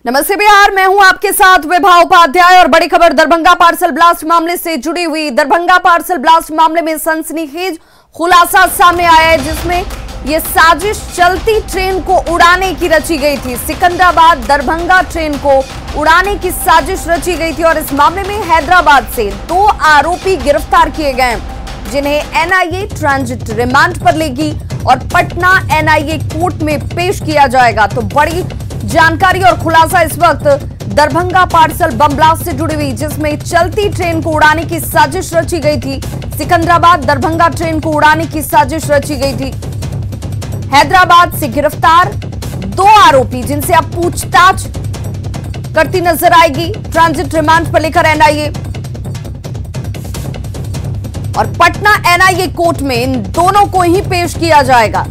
नमस्ते बिहार, मैं हूं आपके साथ विभा उपाध्याय और बड़ी खबर दरभंगा पार्सल ब्लास्ट मामले से जुड़ी हुई। दरभंगा पार्सल ब्लास्ट मामले में सनसनीखेज खुलासा सामने आया है, जिसमें यह साजिश चलती ट्रेन को उड़ाने की रची गई थी। सिकंदराबाद दरभंगा ट्रेन को उड़ाने की साजिश रची गई थी और इस मामले में हैदराबाद से 2 आरोपी गिरफ्तार किए गए, जिन्हें एनआईए ट्रांजिट रिमांड पर लेगी और पटना एनआईए कोर्ट में पेश किया जाएगा। तो बड़ी जानकारी और खुलासा इस वक्त दरभंगा पार्सल बम ब्लास्ट से जुड़ी हुई, जिसमें चलती ट्रेन को उड़ाने की साजिश रची गई थी। सिकंदराबाद दरभंगा ट्रेन को उड़ाने की साजिश रची गई थी। हैदराबाद से गिरफ्तार 2 आरोपी, जिनसे अब पूछताछ करती नजर आएगी ट्रांजिट रिमांड पर लेकर एनआईए, और पटना एनआईए कोर्ट में इन दोनों को ही पेश किया जाएगा।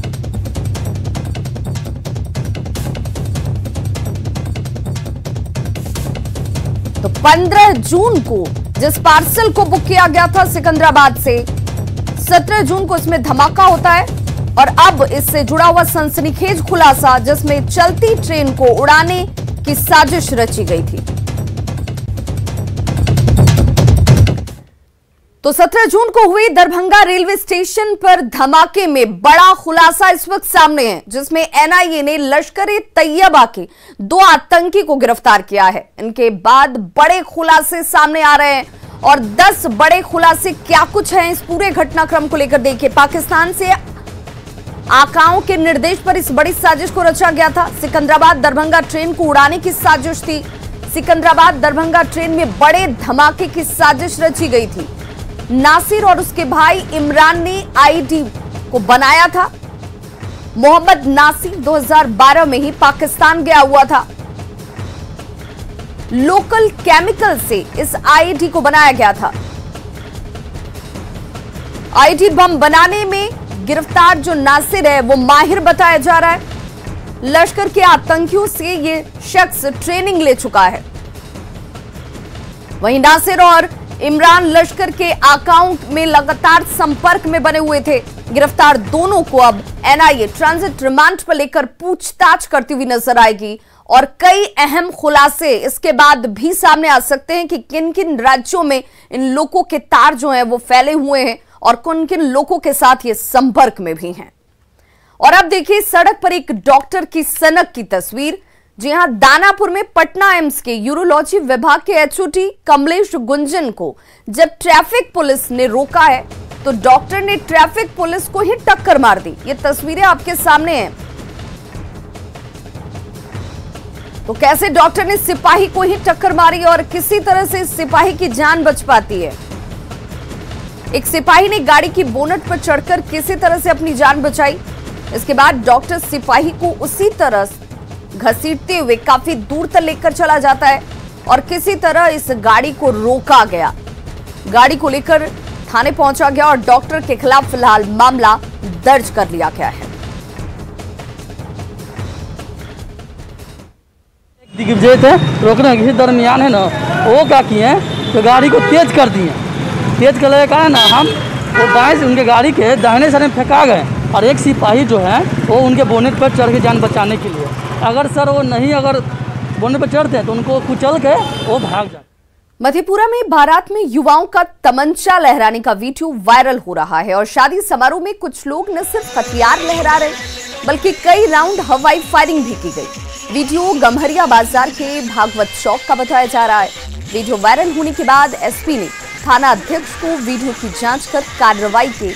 तो 15 जून को जिस पार्सल को बुक किया गया था सिकंदराबाद से, 17 जून को इसमें धमाका होता है और अब इससे जुड़ा हुआ सनसनीखेज खुलासा, जिसमें चलती ट्रेन को उड़ाने की साजिश रची गई थी। तो 17 जून को हुई दरभंगा रेलवे स्टेशन पर धमाके में बड़ा खुलासा इस वक्त सामने है, जिसमें एनआईए ने लश्कर-ए-तैयबा के 2 आतंकी को गिरफ्तार किया है। इनके बाद बड़े खुलासे सामने आ रहे हैं और 10 बड़े खुलासे क्या कुछ हैं इस पूरे घटनाक्रम को लेकर देखिए। पाकिस्तान से आकाओं के निर्देश पर इस बड़ी साजिश को रचा गया था। सिकंदराबाद दरभंगा ट्रेन को उड़ाने की साजिश थी। सिकंदराबाद दरभंगा ट्रेन में बड़े धमाके की साजिश रची गई थी। नासिर और उसके भाई इमरान ने आईडी को बनाया था। मोहम्मद नासिर 2012 में ही पाकिस्तान गया हुआ था। लोकल केमिकल से इस आईडी को बनाया गया था। आईडी बम बनाने में गिरफ्तार जो नासिर है वो माहिर बताया जा रहा है। लश्कर के आतंकियों से ये शख्स ट्रेनिंग ले चुका है। वहीं नासिर और इमरान लश्कर के आकाओं में लगातार संपर्क में बने हुए थे। गिरफ्तार दोनों को अब एनआईए ट्रांजिट रिमांड पर लेकर पूछताछ करती हुई नजर आएगी और कई अहम खुलासे इसके बाद भी सामने आ सकते हैं कि किन किन राज्यों में इन लोगों के तार जो हैं वो फैले हुए हैं और किन किन लोगों के साथ ये संपर्क में भी हैं। और अब देखिए सड़क पर एक डॉक्टर की सनक की तस्वीर। जी हां, दानापुर में पटना एम्स के यूरोलॉजी विभाग के एचओटी कमलेश गुंजन को जब ट्रैफिक पुलिस ने रोका है, तो डॉक्टर ने ट्रैफिक पुलिस को ही टक्कर मार दी। ये तस्वीरें आपके सामने हैं। तो कैसे डॉक्टर ने सिपाही को ही टक्कर मारी और किसी तरह से सिपाही की जान बच पाती है। एक सिपाही ने गाड़ी की बोनट पर चढ़कर किसी तरह से अपनी जान बचाई। इसके बाद डॉक्टर सिपाही को उसी तरह घसीटते हुए काफी दूर तक लेकर चला जाता है और किसी तरह इस गाड़ी को रोका गया। गाड़ी को लेकर थाने पहुंचा गया और डॉक्टर के खिलाफ फिलहाल मामला दर्ज कर लिया गया है। दिग्विजय थे, रोकने के दरमियान है ना, वो क्या किए तो गाड़ी को तेज कर दिए। तेज करने के कारण हम वो बाएं से उनके गाड़ी के दाहिने साइड में फेंका गए और एक सिपाही जो है वो उनके बोनेट पर चढ़ के जान बचाने के लिए, अगर सर वो नहीं अगर बोनेट पर चढ़ते हैं तो उनको कुचल के वो भाग जाते। मधेपुरा में बारात में युवाओं का तमंचा लहराने का वीडियो वायरल हो रहा है और शादी समारोह में कुछ लोग न सिर्फ हथियार लहरा रहे बल्कि कई राउंड हवाई फायरिंग भी की गई। वीडियो गम्हरिया बाजार के भागवत चौक का बताया जा रहा है। वीडियो वायरल होने के बाद एसपी ने थाना अध्यक्ष को वीडियो की जांच कर कार्रवाई के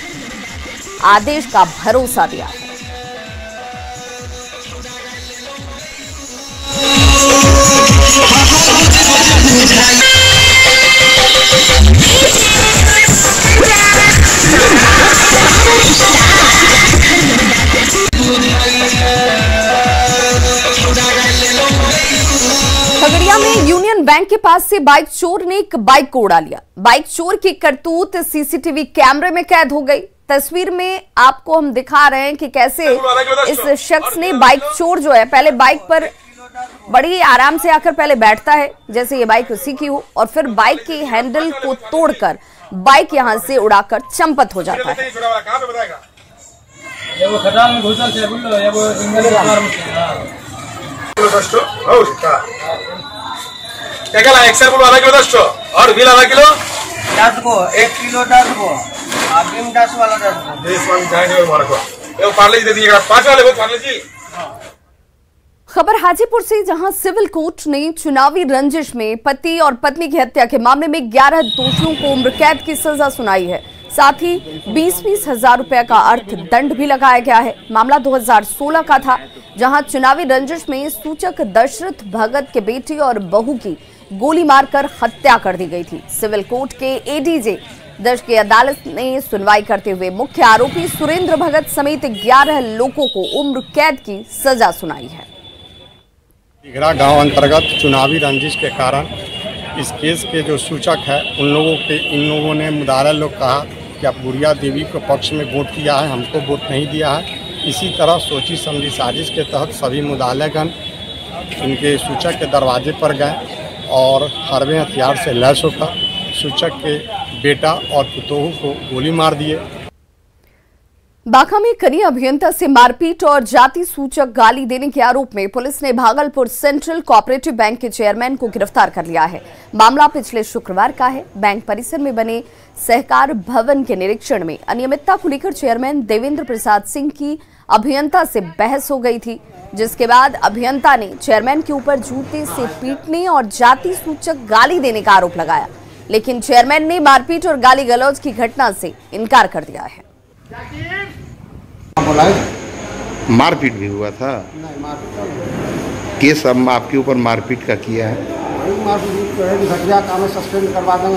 आदेश का भरोसा दिया है। खगड़िया में यूनियन बैंक के पास से बाइक चोर ने एक बाइक को उड़ा लिया। बाइक चोर की करतूत सीसीटीवी कैमरे में कैद हो गई। तस्वीर में आपको हम दिखा रहे हैं कि कैसे इस शख्स ने, बाइक चोर जो है, पहले बाइक पर बड़ी आराम से आकर पहले बैठता है जैसे ये बाइक उसी की हो और फिर बाइक के हैंडल को तोड़कर बाइक यहां से उड़ाकर चंपत हो जाता है। एक्सेल बोलो आधा किलो 10 और बिल आधा किलो 10 को 1 किलो 10 को बिम 10 वाला 10 को दिस वन जाने मार को ये पार्ले दे दिएगा 5 वाले वो पार्ले जी। खबर हाजीपुर से, जहां सिविल कोर्ट ने चुनावी रंजिश में पति और पत्नी की हत्या के मामले में 11 दोषियों को उम्र कैद की सजा सुनाई है। साथ ही 20-20 हजार रुपए का अर्थदंड भी लगाया गया है। मामला 2016 का था, जहां चुनावी रंजिश में सूचक दशरथ भगत के बेटी और बहू की गोली मारकर हत्या कर दी गई थी। सिविल कोर्ट के एडीजे दर्ज की अदालत ने सुनवाई करते हुए मुख्य आरोपी सुरेंद्र भगत समेत 11 लोगों को उम्र कैद की सजा सुनाई है। दिघरा गांव अंतर्गत चुनावी रंजिश के कारण इस केस के जो सूचक है इन लोगों ने मुदारा लोग कहा कि आप गुड़िया देवी को पक्ष में वोट किया है, हमको वोट नहीं दिया है। इसी तरह सोची समझी साजिश के तहत सभी मुदालेगण इनके सूचक के दरवाजे पर गए और हरबे हथियार से लैस होकर सूचक के बेटा और पुतोहू को गोली मार दिए। बांका में कनीय अभियंता से मारपीट और जाति सूचक गाली देने के आरोप में पुलिस ने भागलपुर सेंट्रल कोऑपरेटिव बैंक के चेयरमैन को गिरफ्तार कर लिया है। मामला पिछले शुक्रवार का है। बैंक परिसर में बने सहकार भवन के निरीक्षण में अनियमितता को लेकर चेयरमैन देवेंद्र प्रसाद सिंह की अभियंता से बहस हो गई थी, जिसके बाद अभियंता ने चेयरमैन के ऊपर जूते से पीटने और जाति सूचक गाली देने का आरोप लगाया, लेकिन चेयरमैन ने मारपीट और गाली गलौज की घटना से इनकार कर दिया है। मारपीट भी हुआ था? नहीं, मारपीट केस अब आपके ऊपर मारपीट का किया है? मारपीट घटिया काम सस्पेंड करवा देंगे,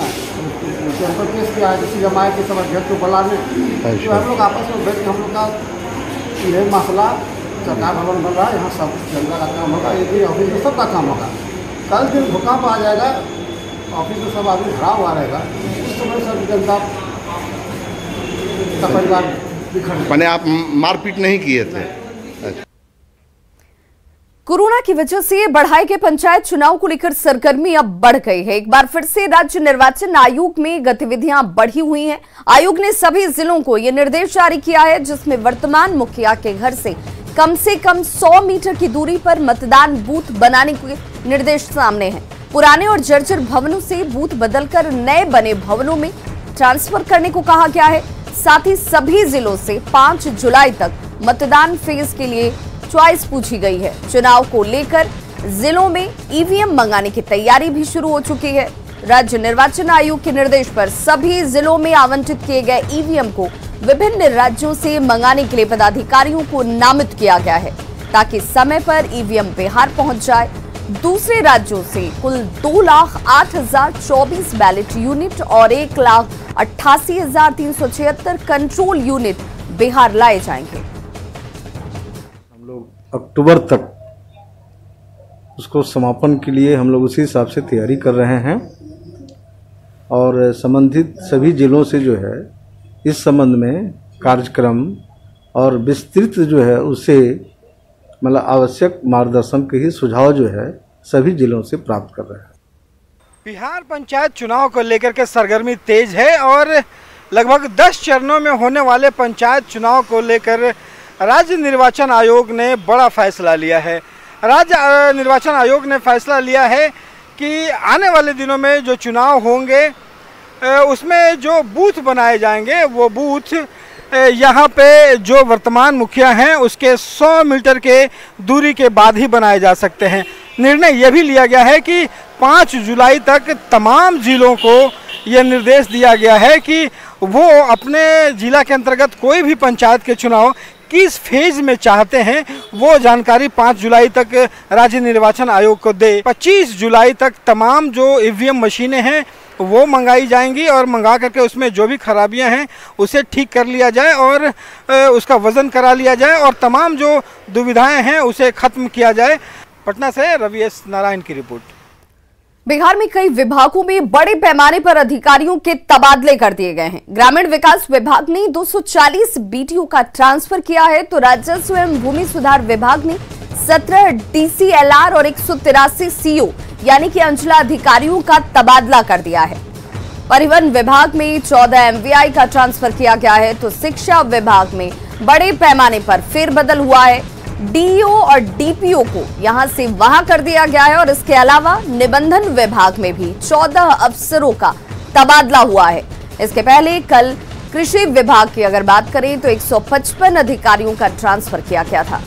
केस किया है। इसी जमाए के सब अध्यक्ष को बुलाने तो हम लोग आपस में बैठ के हम लोग का यह मसला सरकार भवन बन रहा है, यहाँ सब जनता का काम होगा, ये ऑफिस में सबका काम होगा। कल दिन भूकंप आ जाएगा, ऑफिस में सब आदमी खड़ा हुआ रहेगा, उस समय सब जनता का परिवार बिखर। मैंने आप मारपीट नहीं किए थे? कोरोना की वजह से बढ़ाए गए पंचायत चुनाव को लेकर सरगर्मी अब बढ़ गई है। एक बार फिर से राज्य निर्वाचन आयोग में गतिविधियां बढ़ी हुई हैं। आयोग ने सभी जिलों को यह निर्देश जारी किया है, जिसमें वर्तमान मुखिया के घर से कम 100 मीटर की दूरी पर मतदान बूथ बनाने के निर्देश सामने हैं। पुराने और जर्जर भवनों से बूथ बदलकर नए बने भवनों में ट्रांसफर करने को कहा गया है। साथ ही सभी जिलों से 5 जुलाई तक मतदान फेज के लिए चॉइस पूछी गई है। चुनाव को लेकर जिलों में ईवीएम मंगाने की तैयारी भी शुरू हो चुकी है। राज्य निर्वाचन आयोग के निर्देश पर सभी जिलों में आवंटित किए गए ईवीएम को विभिन्न राज्यों से मंगाने के लिए पदाधिकारियों को नामित किया गया है, ताकि समय पर ईवीएम बिहार पहुंच जाए। दूसरे राज्यों से कुल 2,08,024 बैलेट यूनिट और 1,88,376 कंट्रोल यूनिट बिहार लाए जाएंगे। हम लोग अक्टूबर तक उसको समापन के लिए हम लोग उसी हिसाब से तैयारी कर रहे हैं और संबंधित सभी जिलों से जो है इस संबंध में कार्यक्रम और विस्तृत जो है उसे मतलब आवश्यक मार्गदर्शन के ही सुझाव जो है सभी जिलों से प्राप्त कर रहे हैं। बिहार पंचायत चुनाव को लेकर के सरगर्मी तेज है और लगभग 10 चरणों में होने वाले पंचायत चुनाव को लेकर राज्य निर्वाचन आयोग ने बड़ा फैसला लिया है। राज्य निर्वाचन आयोग ने फैसला लिया है कि आने वाले दिनों में जो चुनाव होंगे उसमें जो बूथ बनाए जाएंगे वो बूथ यहाँ पे जो वर्तमान मुखिया हैं उसके 100 मीटर के दूरी के बाद ही बनाए जा सकते हैं। निर्णय यह भी लिया गया है कि 5 जुलाई तक तमाम जिलों को यह निर्देश दिया गया है कि वो अपने जिला के अंतर्गत कोई भी पंचायत के चुनाव किस फेज में चाहते हैं वो जानकारी 5 जुलाई तक राज्य निर्वाचन आयोग को दे। 25 जुलाई तक तमाम जो ईवीएम मशीनें हैं वो मंगाई जाएंगी और मंगा करके उसमें जो भी खराबियां हैं उसे ठीक कर लिया जाए और उसका वजन करा लिया जाए और तमाम जो दुविधाएं हैं उसे खत्म किया जाए। पटना से रवि एस नारायण की रिपोर्ट। बिहार में कई विभागों में बड़े पैमाने पर अधिकारियों के तबादले कर दिए गए हैं। ग्रामीण विकास विभाग ने 240 बीटीओ का ट्रांसफर किया है, तो राजस्व एवं भूमि सुधार विभाग ने 17 डीसीएलआर और 183 सीओ यानी कि अंचला अधिकारियों का तबादला कर दिया है। परिवहन विभाग में 14 एमवीआई का ट्रांसफर किया गया है, तो शिक्षा विभाग में बड़े पैमाने पर फेरबदल हुआ है। डीईओ और डीपीओ को यहां से वहां कर दिया गया है और इसके अलावा निबंधन विभाग में भी 14 अफसरों का तबादला हुआ है। इसके पहले कल कृषि विभाग की अगर बात करें तो 155 अधिकारियों का ट्रांसफर किया गया था।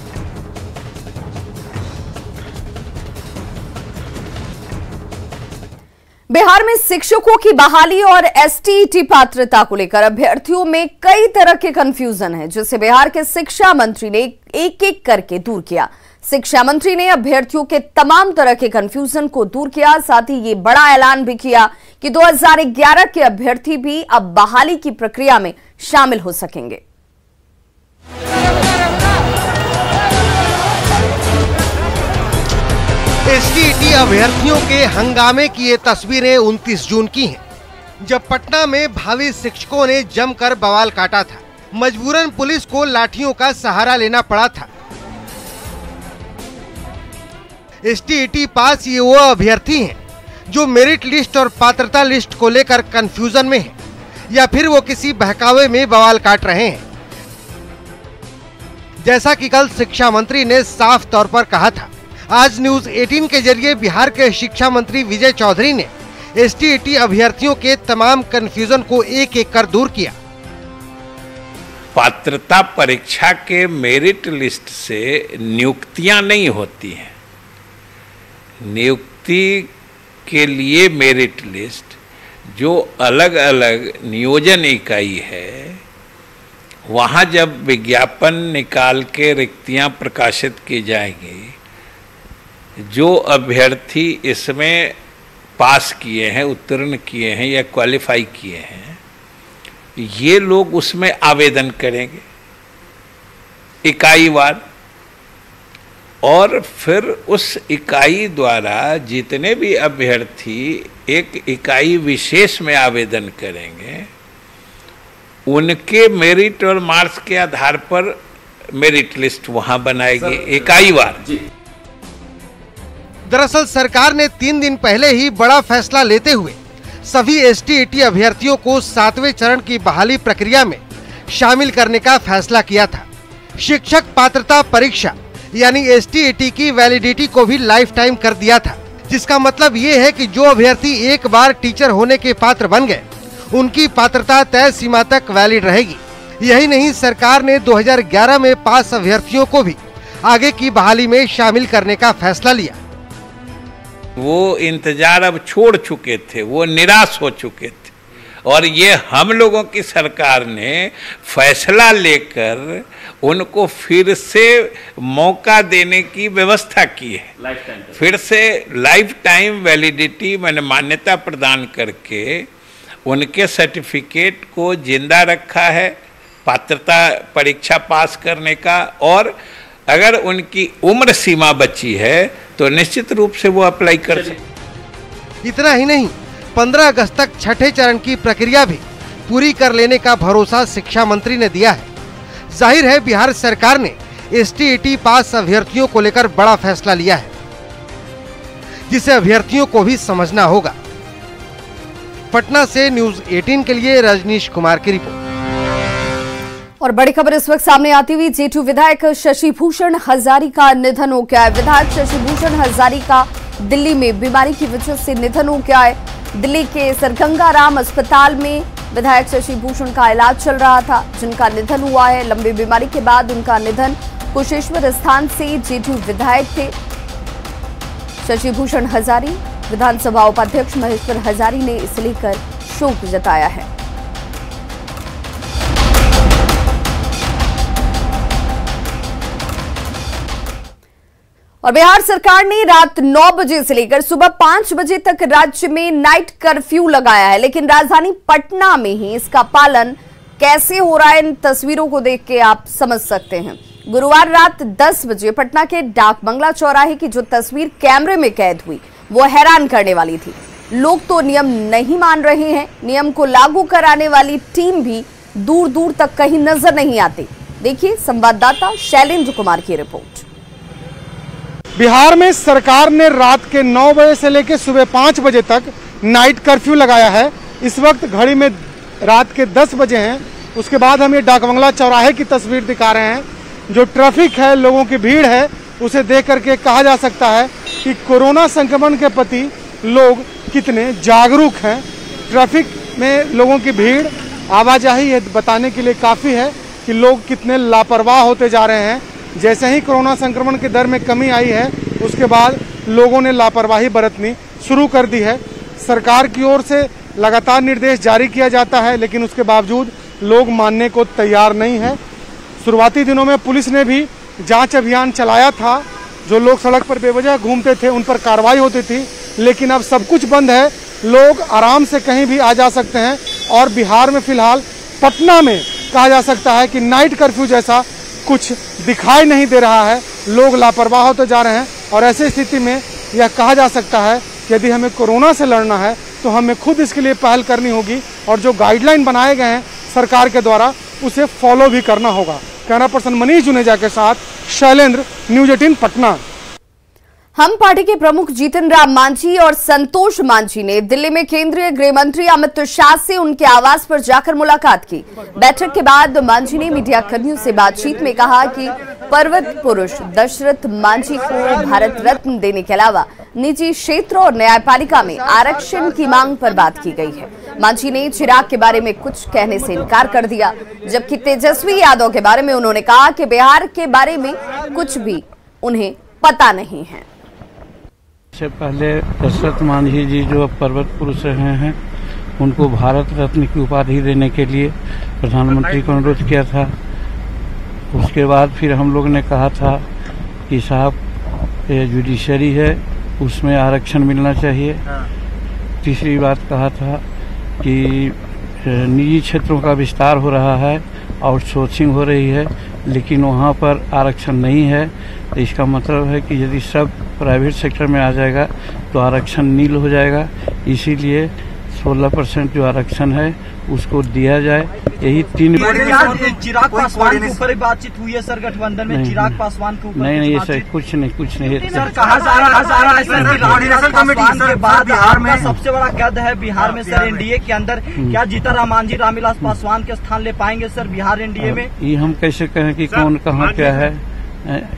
बिहार में शिक्षकों की बहाली और एसटीईटी पात्रता को लेकर अभ्यर्थियों में कई तरह के कंफ्यूजन है, जिसे बिहार के शिक्षा मंत्री ने एक एक करके दूर किया। शिक्षा मंत्री ने अभ्यर्थियों के तमाम तरह के कंफ्यूजन को दूर किया, साथ ही ये बड़ा ऐलान भी किया कि 2011 के अभ्यर्थी भी अब बहाली की प्रक्रिया में शामिल हो सकेंगे। एसटीईटी अभ्यर्थियों के हंगामे की ये तस्वीरें 29 जून की हैं, जब पटना में भावी शिक्षकों ने जमकर बवाल काटा था। मजबूरन पुलिस को लाठियों का सहारा लेना पड़ा था। एसटीईटी पास ये वो अभ्यर्थी हैं जो मेरिट लिस्ट और पात्रता लिस्ट को लेकर कंफ्यूजन में हैं, या फिर वो किसी बहकावे में बवाल काट रहे हैं। जैसा कि कल शिक्षा मंत्री ने साफ तौर पर कहा था, आज न्यूज 18 के जरिए बिहार के शिक्षा मंत्री विजय चौधरी ने एसटीईटी अभ्यर्थियों के तमाम कंफ्यूजन को एक एक कर दूर किया। पात्रता परीक्षा के मेरिट लिस्ट से नियुक्तियां नहीं होती हैं। नियुक्ति के लिए मेरिट लिस्ट जो अलग अलग नियोजन इकाई है, वहाँ जब विज्ञापन निकाल के रिक्तियां प्रकाशित की जाएंगी, जो अभ्यर्थी इसमें पास किए हैं, उत्तीर्ण किए हैं या क्वालिफाई किए हैं, ये लोग उसमें आवेदन करेंगे इकाईवार, और फिर उस इकाई द्वारा जितने भी अभ्यर्थी एक इकाई विशेष में आवेदन करेंगे, उनके मेरिट और मार्क्स के आधार पर मेरिट लिस्ट वहां बनाएगी इकाईवार। दरअसल सरकार ने 3 दिन पहले ही बड़ा फैसला लेते हुए सभी एसटीईटी अभ्यर्थियों को 7वें चरण की बहाली प्रक्रिया में शामिल करने का फैसला किया था। शिक्षक पात्रता परीक्षा यानी एसटीईटी की वैलिडिटी को भी लाइफ टाइम कर दिया था, जिसका मतलब ये है कि जो अभ्यर्थी एक बार टीचर होने के पात्र बन गए, उनकी पात्रता तय सीमा तक वैलिड रहेगी। यही नहीं, सरकार ने 2011 में पास अभ्यर्थियों को भी आगे की बहाली में शामिल करने का फैसला लिया। वो इंतजार अब छोड़ चुके थे, वो निराश हो चुके थे, और ये हम लोगों की सरकार ने फैसला लेकर उनको फिर से मौका देने की व्यवस्था की है। फिर से लाइफ टाइम वैलिडिटी मैंने मान्यता प्रदान करके उनके सर्टिफिकेट को जिंदा रखा है पात्रता परीक्षा पास करने का, और अगर उनकी उम्र सीमा बची है तो निश्चित रूप से वो अप्लाई कर सकते। इतना ही नहीं, 15 अगस्त तक 6ठे चरण की प्रक्रिया भी पूरी कर लेने का भरोसा शिक्षा मंत्री ने दिया है। जाहिर है बिहार सरकार ने एसटीईटी पास अभ्यर्थियों को लेकर बड़ा फैसला लिया है, जिसे अभ्यर्थियों को भी समझना होगा। पटना से न्यूज 18 के लिए रजनीश कुमार की रिपोर्ट। और बड़ी खबर इस वक्त सामने आती हुई, जेटू विधायक शशि भूषण हजारी का निधन हो गया है। विधायक शशि भूषण हजारी का दिल्ली में बीमारी की वजह से निधन हो गया है। दिल्ली के सरगंगाराम अस्पताल में विधायक शशि भूषण का इलाज चल रहा था, जिनका निधन हुआ है। लंबी बीमारी के बाद उनका निधन। कुशेश्वर स्थान से जेटू विधायक थे शशि भूषण हजारी। विधानसभा उपाध्यक्ष महेश्वर हजारी ने इसे लेकर शोक जताया है। और बिहार सरकार ने रात 9 बजे से लेकर सुबह 5 बजे तक राज्य में नाइट कर्फ्यू लगाया है, लेकिन राजधानी पटना में ही इसका पालन कैसे हो रहा है, इन तस्वीरों को देख के आप समझ सकते हैं। गुरुवार रात 10 बजे पटना के डाक बंगला चौराहे की जो तस्वीर कैमरे में कैद हुई, वो हैरान करने वाली थी। लोग तो नियम नहीं मान रहे हैं, नियम को लागू कराने वाली टीम भी दूर दूर तक कहीं नजर नहीं आती। देखिए संवाददाता शैलेंद्र कुमार की रिपोर्ट। बिहार में सरकार ने रात के 9 बजे से लेकर सुबह 5 बजे तक नाइट कर्फ्यू लगाया है। इस वक्त घड़ी में रात के 10 बजे हैं। उसके बाद हम ये डाक बंगला चौराहे की तस्वीर दिखा रहे हैं। जो ट्रैफिक है, लोगों की भीड़ है, उसे देख करके कहा जा सकता है कि कोरोना संक्रमण के प्रति लोग कितने जागरूक हैं। ट्रैफिक में लोगों की भीड़, आवाजाही ये बताने के लिए काफ़ी है कि लोग कितने लापरवाह होते जा रहे हैं। जैसे ही कोरोना संक्रमण की दर में कमी आई है, उसके बाद लोगों ने लापरवाही बरतनी शुरू कर दी है। सरकार की ओर से लगातार निर्देश जारी किया जाता है, लेकिन उसके बावजूद लोग मानने को तैयार नहीं है। शुरुआती दिनों में पुलिस ने भी जांच अभियान चलाया था। जो लोग सड़क पर बेवजह घूमते थे उन पर कार्रवाई होती थी, लेकिन अब सब कुछ बंद है। लोग आराम से कहीं भी आ जा सकते हैं। और बिहार में फिलहाल पटना में कहा जा सकता है कि नाइट कर्फ्यू जैसा कुछ दिखाई नहीं दे रहा है। लोग लापरवाह होते जा रहे हैं और ऐसी स्थिति में यह कहा जा सकता है कि यदि हमें कोरोना से लड़ना है तो हमें खुद इसके लिए पहल करनी होगी और जो गाइडलाइन बनाए गए हैं सरकार के द्वारा उसे फॉलो भी करना होगा। कैमरा पर्सन मनीष जुनेजा के साथ शैलेंद्र, न्यूज 18 पटना। हम पार्टी के प्रमुख जीतन राम मांझी और संतोष मांझी ने दिल्ली में केंद्रीय गृह मंत्री अमित शाह से उनके आवास पर जाकर मुलाकात की। बैठक के बाद मांझी ने मीडिया कर्मियों से बातचीत में कहा कि पर्वत पुरुष दशरथ मांझी को भारत रत्न देने के अलावा निजी क्षेत्र और न्यायपालिका में आरक्षण की मांग पर बात की गई है। मांझी ने चिराग के बारे में कुछ कहने से इनकार कर दिया, जबकि तेजस्वी यादव के बारे में उन्होंने कहा कि बिहार के बारे में कुछ भी उन्हें पता नहीं है। से पहले दशरथ मांझी जी जो पर्वत पुरुष रहे हैं, उनको भारत रत्न की उपाधि देने के लिए प्रधानमंत्री को अनुरोध किया था। उसके बाद फिर हम लोग ने कहा था कि साहब ये जुडिशरी है, उसमें आरक्षण मिलना चाहिए। तीसरी बात कहा था कि निजी क्षेत्रों का विस्तार हो रहा है, आउटसोर्सिंग हो रही है, लेकिन वहाँ पर आरक्षण नहीं है। तो इसका मतलब है कि यदि सब प्राइवेट सेक्टर में आ जाएगा तो आरक्षण नील हो जाएगा। इसीलिए 16% जो आरक्षण है उसको दिया जाए। यही 3 चिराग पासवान के ऊपर बातचीत हुई है सर, गठबंधन में चिराग पासवान के ऊपर नहीं ये सर कुछ नहीं सर। कहा जा रहा है सर कि कोऑर्डिनेशन कमेटी के बाद बिहार में सबसे बड़ा गद है बिहार में सर एनडीए के अंदर। क्या जीतन राम मांझी रामविलास पासवान के स्थान ले पाएंगे सर बिहार एनडीए में? ये हम कैसे कहें कि कौन कहाँ क्या है,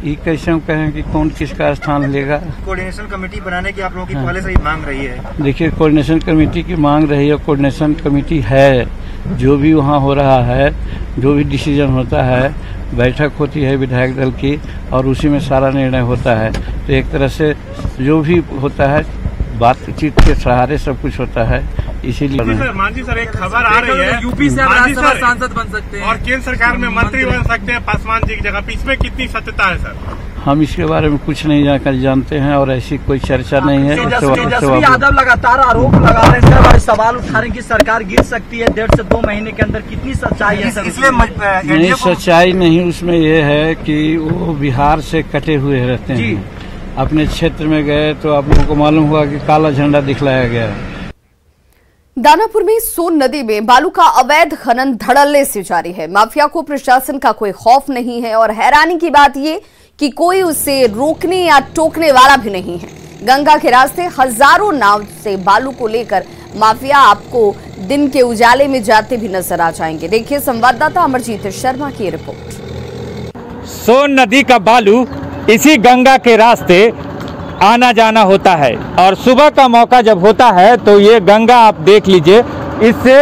ये कैसे हम कहें कि कौन किसका स्थान लेगा? कोऑर्डिनेशन कमेटी बनाने की आप लोगों की पहले से ही मांग रही है। देखिए कोऑर्डिनेशन कमेटी की मांग रही है, कोऑर्डिनेशन कमेटी है। जो भी वहाँ हो रहा है, जो भी डिसीजन होता है, बैठक होती है विधायक दल की और उसी में सारा निर्णय होता है। तो एक तरह से जो भी होता है बातचीत के सहारे सब कुछ होता है। इसीलिए मांझी सर एक खबर आ रही है, यूपी से राज्यसभा सांसद बन सकते हैं और केंद्र सरकार में मंत्री बन सकते हैं पासवान जी की जगह। इसमें कितनी सत्यता है सर? हम इसके बारे में कुछ नहीं जानते हैं और ऐसी कोई चर्चा नहीं है। तेजस्वी यादव लगातार आरोप लगा रहे हैं सर, सवाल उठा रहे हैं कि सरकार गिर सकती है 1.5 से 2 महीने के अंदर। कितनी सच्चाई है सर? नहीं सच्चाई नहीं, उसमें ये है कि वो बिहार से कटे हुए रहते हैं। अपने क्षेत्र में गए तो आप लोगों को मालूम हुआ कि काला झंडा दिखलाया गया है। दानापुर में सोन नदी में बालू का अवैध खनन धड़ल्ले से जारी है। माफिया को प्रशासन का कोई खौफ नहीं है और हैरानी की बात ये कि कोई उसे रोकने या टोकने वाला भी नहीं है। गंगा के रास्ते हजारों नाव से बालू को लेकर माफिया आपको दिन के उजाले में जाते भी नजर आ जाएंगे। देखिए संवाददाता अमरजीत शर्मा की रिपोर्ट। सोन नदी का बालू इसी गंगा के रास्ते आना जाना होता है और सुबह का मौका जब होता है तो ये गंगा आप देख लीजिए, इससे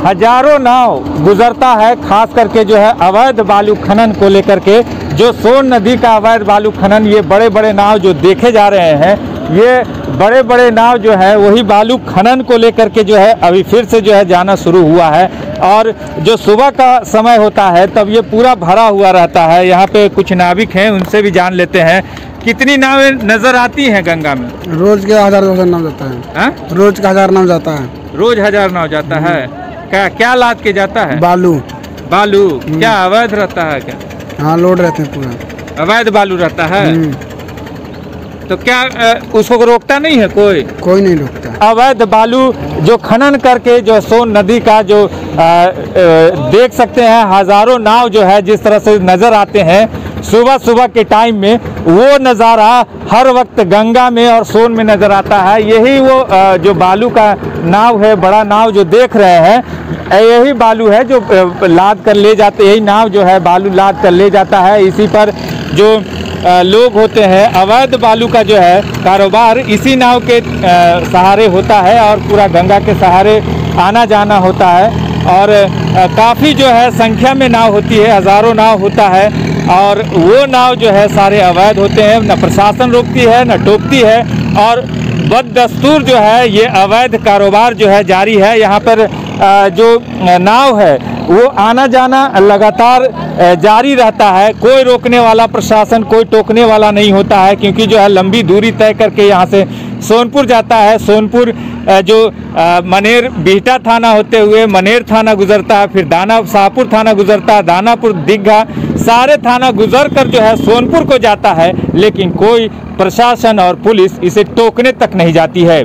हजारों नाव गुजरता है। खास करके जो है अवैध बालू खनन को लेकर के, जो सोन नदी का अवैध बालू खनन, ये बड़े बड़े नाव जो देखे जा रहे हैं, ये बड़े बड़े नाव जो है वही बालू खनन को लेकर के जो है अभी फिर से जो है जाना शुरू हुआ है। और जो सुबह का समय होता है तब ये पूरा भरा हुआ रहता है। यहाँ पे कुछ नाविक हैं, उनसे भी जान लेते हैं। कितनी नावें नजर आती हैं गंगा में? रोज के 1000 नाव जाता है। रोज का 1000 नाव जाता है। रोज 1000 नाव जाता है। क्या लाद के जाता है? बालू। क्या अवैध रहता है क्या? हाँ लोड रहते हैं, पूरा अवैध बालू रहता है। तो क्या उसको रोकता नहीं है कोई? कोई नहीं रोकता। अवैध बालू जो खनन करके जो सोन नदी का जो देख सकते हैं हजारों नाव जो है जिस तरह से नजर आते हैं, सुबह सुबह के टाइम में वो नज़ारा हर वक्त गंगा में और सोन में नज़र आता है। यही वो जो बालू का नाव है, बड़ा नाव जो देख रहे हैं, यही बालू है जो लाद कर ले जाते, यही नाव जो है बालू लाद कर ले जाता है। इसी पर जो लोग होते हैं, अवैध बालू का जो है कारोबार इसी नाव के सहारे होता है और पूरा गंगा के सहारे आना जाना होता है। और काफ़ी जो है संख्या में नाव होती है, हज़ारों नाव होता है और वो नाव जो है सारे अवैध होते हैं। न प्रशासन रोकती है न टोकती है और बददस्तूर जो है ये अवैध कारोबार जो है जारी है। यहाँ पर जो नाव है वो आना जाना लगातार जारी रहता है। कोई रोकने वाला प्रशासन, कोई टोकने वाला नहीं होता है, क्योंकि जो है लंबी दूरी तय करके यहाँ से सोनपुर जाता है। सोनपुर जो मनेर बिहटा थाना होते हुए मनेर थाना गुजरता है, फिर दाना शाहपुर थाना गुजरता है, दानापुर दिग्घा सारे थाना गुजर कर जो है सोनपुर को जाता है, लेकिन कोई प्रशासन और पुलिस इसे टोकने तक नहीं जाती है।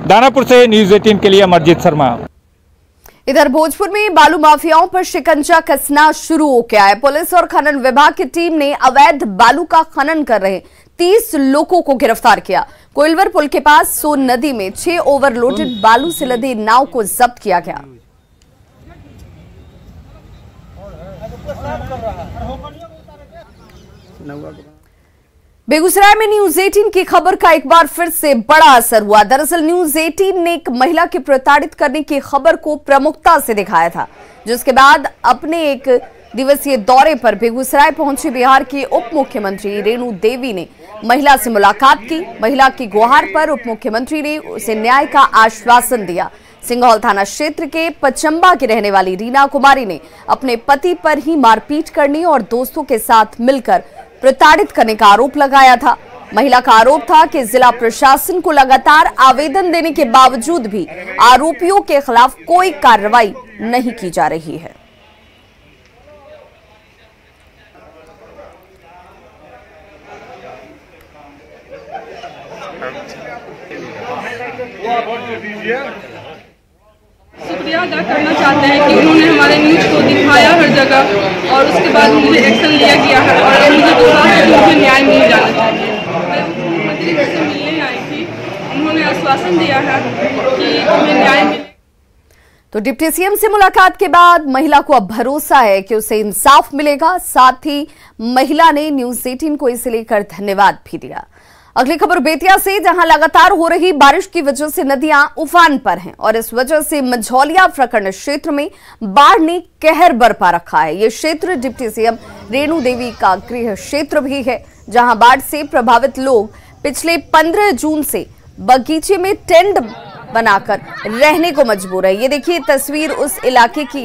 दानापुर से न्यूज़ 18 के लिए अमरजीत शर्मा। इधर भोजपुर में बालू माफियाओं पर शिकंजा कसना शुरू हो गया है। पुलिस और खनन विभाग की टीम ने अवैध बालू का खनन कर रहे 30 लोगों को गिरफ्तार किया। कोइलवर पुल के पास सोन नदी में 6 ओवरलोडेड बालू से लदी नाव को जब्त किया गया। बेगूसराय में न्यूज 18 की खबर का एक बार फिर से बड़ा असर हुआ। दरअसल न्यूज 18 ने एक महिला के प्रताड़ित करने की खबर को प्रमुखता से दिखाया था, जिसके बाद अपने एक दिवसीय दौरे पर बेगूसराय पहुंची बिहार की उप मुख्यमंत्री रेणु देवी ने महिला से मुलाकात की। महिला की गुहार पर उप मुख्यमंत्री ने उसे न्याय का आश्वासन दिया। सिंघौल थाना क्षेत्र के पचंबा की रहने वाली रीना कुमारी ने अपने पति पर ही मारपीट करने और दोस्तों के साथ मिलकर प्रताड़ित करने का आरोप लगाया था। महिला का आरोप था कि जिला प्रशासन को लगातार आवेदन देने के बावजूद भी आरोपियों के खिलाफ कोई कार्रवाई नहीं की जा रही है। शुक्रिया अदा करना चाहते हैं कि उन्होंने हमारे न्यूज को दिखाया हर जगह और उसके बाद मुझे एक्शन लिया गया है और मुझे मुझे न्याय मिल जाना चाहिए। मैं मुख्यमंत्री से मिलने आई थी, उन्होंने आश्वासन दिया है कि तुम्हें न्याय मिले। तो डिप्टी सीएम से मुलाकात के बाद महिला को अब भरोसा है कि उसे इंसाफ मिलेगा। साथ ही महिला ने न्यूज 18 को इसे लेकर धन्यवाद भी दिया। अगली खबर बेतिया से, जहां लगातार हो रही बारिश की वजह से नदियां उफान पर हैं और इस वजह से मझौलिया प्रखंड क्षेत्र में बाढ़ ने कहर बरपा रखा है। ये क्षेत्र डिप्टी सीएम रेणु देवी का गृह क्षेत्र भी है, जहां बाढ़ से प्रभावित लोग पिछले 15 जून से बगीचे में टेंट बनाकर रहने को मजबूर है। ये देखिए तस्वीर उस इलाके की।